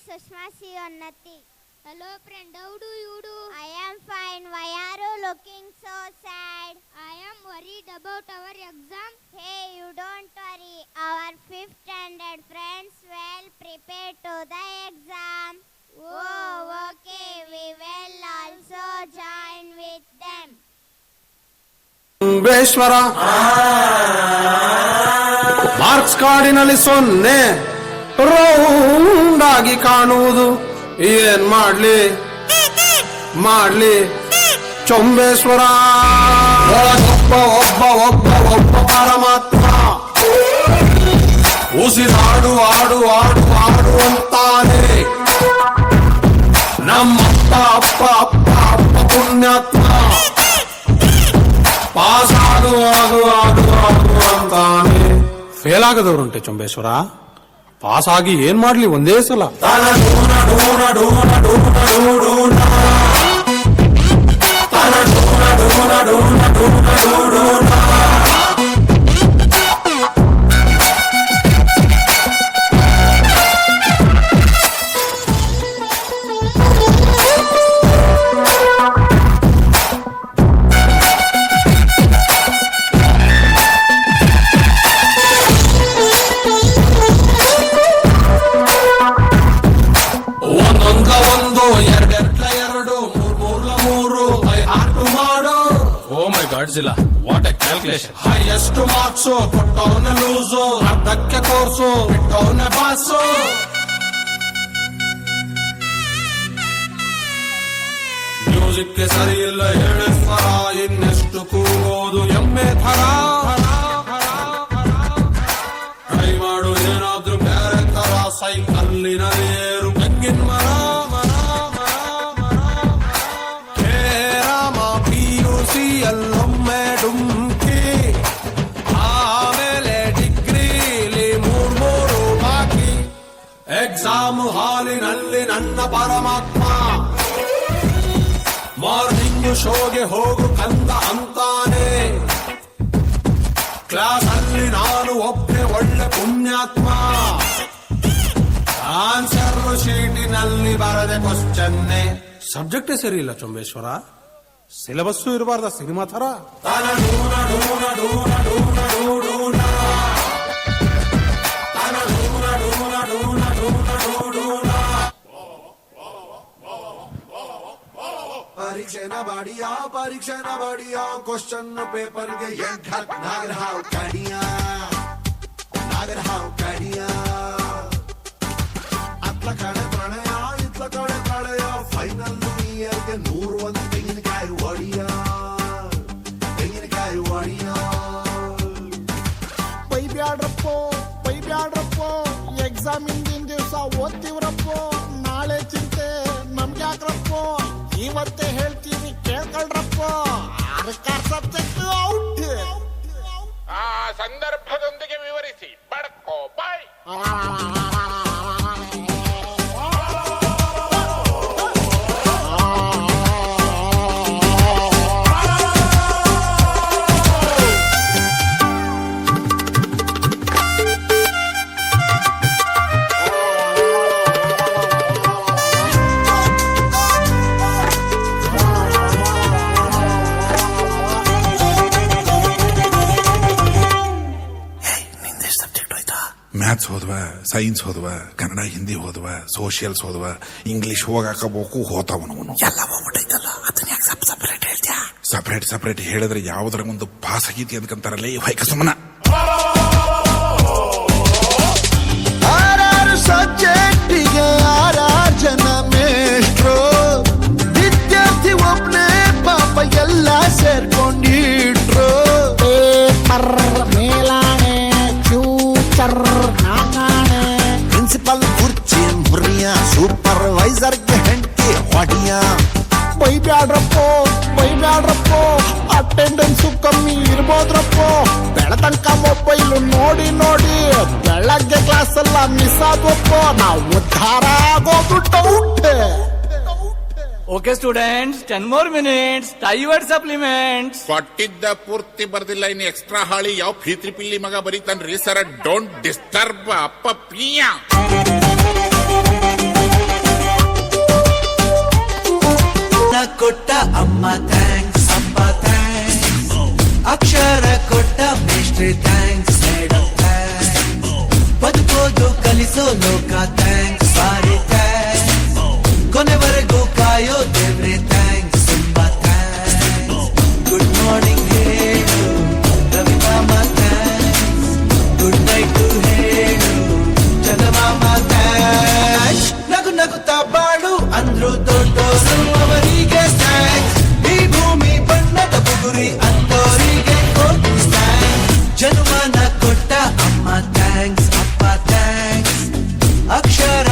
Sushma Sionnati. Hello friend, how do you do? I am fine. Why are you looking so sad? I am worried about our exam. Hey, you don't worry. Our 5th standard friends will prepare to the exam. Oh, okay. We will also join with them. ಬೇಶ್ವರ marks ಕಾರ್ಡಿನಲ್ಲಿ 0 round ಆಗಿ ಕಾಣುವುದು ಏನ್ ಮಾಡ್ಲಿ ಚೊಂಬೇಶ್ವರ ಒಬ್ಬ ಒಬ್ಬ ಒಬ್ಬ ಒಬ್ಬ ಪರಮಾತ್ಮ ಉಸಿರಾಡು ಆಡು ಆಡು ಆಡು ಅಂತಾನೆ ನಮ್ಮಪ್ಪ ಅಪ್ಪ ಅಪ್ಪ ಅಪ್ಪ ಪುಣ್ಯಾತ್ಮ ಪಾಸ್ ಆಗು ಆಗು ಆಗು ಆಗು ಅಂತಾನೆ ಫೇಲ್ ಆಗದವ್ರುಂಟೆ ಚೊಂಬೇಶ್ವರ ಪಾಸ್ ಆಗಿ ಏನ್ ಮಾಡ್ಲಿ ಒಂದೇ ಸಲ what a calculation highest marks ಕೊಟ್ಟವನ ಲೂಸು ಅರ್ಧಕ್ಕೆ ಕೋರ್ಸು ಬಿಟ್ಟವನ ಬಾಸು ಮ್ಯೂಸಿಕ್ ಸರಿ ಇಲ್ಲ ಹೇಳಿ ಸ್ವರ ಇನ್ನೆಷ್ಟು ಕೂಗೋದು ಎಮ್ಮೆ ಥರ ಟ್ರೈ ಮಾಡು ಏನಾದ್ರೂ ಬೇರೆ ತರ ಸೈಕಲ್ಲಿನ ಏರು ತೆಂಗಿನ ಮರ ಎಲ್ಲೊಮ್ಮೆ ಡುಮ್ಕಿ ಆಮೇಲೆ ಡಿಗ್ರಿಲಿ 3 ಬಾಕಿ ಎಕ್ಸಾಮ್ ಹಾಲಿನಲ್ಲಿ ನನ್ನ ಪರಮಾತ್ಮ ಮಾರ್ನಿಂಗ್ ಶೋಗೆ ಹೋಗು ಕಂದ ಅಂತಾನೆ ಕ್ಲಾಸ್ ಅಲ್ಲಿ ನಾನು ಒಬ್ಬನೇ ಒಳ್ಳೆ ಪುಣ್ಯಾತ್ಮ ಆನ್ಸರ್ ಶೀಟಿನಲ್ಲಿ ಬರದೆ ಕ್ವಶ್ಚನ್ನೇ ಸಬ್ಜೆಕ್ಟೇ ಸರಿ ಇಲ್ಲ ಚೊಂಬೇಶ್ವರ ಸಿಲೆಬಸ್ಸು ಇರಬಾರ್ದ ಸಿನಿಮಾ ತರ ಪರೀಕ್ಷೆ ಬಡಿಯಾ ಕ್ವಶನ್ ಪೇಪರ್ಗೆ ನಾಗರ ಹಾವು ಕಡಿಯಾ ಅತ್ಲ ಕಡೆ ಪ್ರಣಯ ಇತ್ಲ ಕಡೆ ಪ್ರಳಯ ಫೈನಲ್ ಇಯರ್ಗೆ 101 ತೆಂಗಿನಕಾಯಿ ಒಡಿಯಾ ಬೈಬ್ಯಾಡ್ರಪ್ಪೋ ಎಕ್ಸಾಮ್ ಹಿಂದಿನ ದಿವಸ ಓದ್ತಿವ್ರಪ್ಪೋ ನಾಳೆ ಚಿಂತೆ ನಮ್ಗ್ಯಾಕ್ರಪ್ಪೋ ಇವತ್ತೇ ಹೇಳ್ತೀವಿ ಕೇಳ್ಕೊಳ್ರಪ್ಪೋ ಸಬ್ಜೆಕ್ಟ್ ಔಟ್ ಆ ಸಂದರ್ಭದೊಂದಿಗೆ ವಿವರಿಸಿ ಬಡ್ಕೋ ಬಾಯ್ ಮ್ಯಾಥ್ಸ್ ಹೋದ್ವ, ಸೈನ್ಸ್ ಹೋದ್ವ, ಕನ್ನಡ ಹಿಂದಿ ಹೋದ್ವ, ಸೋಷಿಯಲ್ಸ್ ಹೋದ್ವ, ಇಂಗ್ಲಿಷ್ ಹೋಗಾಕಬೇಕು ಹೋತಾವನವನು ಎಲ್ಲ ಹೋಗ್ಬಿಟ್ಟೈತಲ್ಲ. ಅದನ್ನ ಯಾಕೆ ಸಪರೇಟ್ ಹೇಳ್ತೀಯ? ಸಪರೇಟ್ ಹೇಳಿದ್ರೆ ಯಾವುದರ ಒಂದು ಪಾಸ್ ಆಗೀತಿ ಅದಕ್ಕಂತಾರಲ್ಲ ಈ ವೈಕ ಸುಮ್ಮನ. ಸಬ್ಜೆಕ್ಟಿಗೆ 6 ಜನ ಮೇಷ್ಟ್ರು, ವಿದ್ಯಾರ್ಥಿ ಒಬ್ನೇ ಪಾಪ ಎಲ್ಲ ಸೇರ್ಕೊಂಡಿಟ್ರು. ಪೇಪರ್ ಮೇಲಾಣೆ ಫ್ಯೂಚರ್ ನಾಗಾಣೆ ಪ್ರಿನ್ಸಿಪಲ್ ಕುರ್ಚಿ ಮುರಿಯ ಸೂಪರ್ವೈಸರ್ಗೆ ಹೆಂಡತಿ ಹೊಡಿಯ. ಬೈಬ್ಯಾಡ್ರಪ್ಪೋ ಅಟೆಂಡೆನ್ಸ್ ಕಮ್ಮಿ ಇರ್ಬೋದ್ರಪ್ಪೋ ಬೆಳತನಕ ಮೊಬೈಲ್ ನೋಡಿ ಬೆಳಗ್ಗೆ ಕ್ಲಾಸ್ ಎಲ್ಲ ಮಿಸ್ ಆದ್ವಪ್ಪೋ ನಾವು ಉದ್ಧಾರ ಆಗೋದು doubt. Okay students, 10 more minutes. ಟೈವರ್ಡ್ ಸಪ್ಲಿಮೆಂಟ್ಸ್ ಕೊಟ್ಟಿದ್ದ ಪೂರ್ತಿ ಬರ್ದಿಲ್ಲ, ಇನ್ನು ಎಕ್ಸ್ಟ್ರಾ ಹಾಳಿ ಯಾವ ಫೀತ್ರಿ ಪಿಲ್ಲಿ ಮಗ ಬರೀತಾನ್ರಿ ಸರ್. ಡೋಂಟ್ ಡಿಸ್ಟರ್ಬ್ ಅಪ್ಪ ಪಿಯ. ಲೋಕ ಥ್ಯಾಂಕ್ಸ್ ಸಾರಿ ಥ್ಯಾಂಕ್ಸ್ ಕೊನೆವರೆಗೂ ಕಾಯೋ ದೇವ್ರೆ ಥ್ಯಾಂಕ್ಸ್ ತುಂಬಾ ಥ್ಯಾಂಕ್ಸ್ ಗುಡ್ ಮಾರ್ನಿಂಗ್ ಹೇಳು ರವಿ ಮಾಮ ಥ್ಯಾಂಕ್ಸ್ ಗುಡ್ ನೈಟ್ ಹೇಳು ಚಂದಮಾಮ ಥ್ಯಾಂಕ್ಸ್ ನಗು ನಗುತ್ತಾ ಬಾಳು ಅಂದ್ರು ದೊಡ್ಡೋರು ಅವರಿಗೆ ಥ್ಯಾಂಕ್ಸ್ ಈ ಭೂಮಿ ಬಣ್ಣದ ಬುಗುರಿ ಅಂದೋರಿಗೆ ಕೋಟಿ ಥ್ಯಾಂಕ್ಸ್ ಜನ್ಮನ ಕೊಟ್ಟ ಅಮ್ಮ ಥ್ಯಾಂಕ್ಸ್ ಅಪ್ಪ ಥ್ಯಾಂಕ್ಸ್ ಅಕ್ಷರ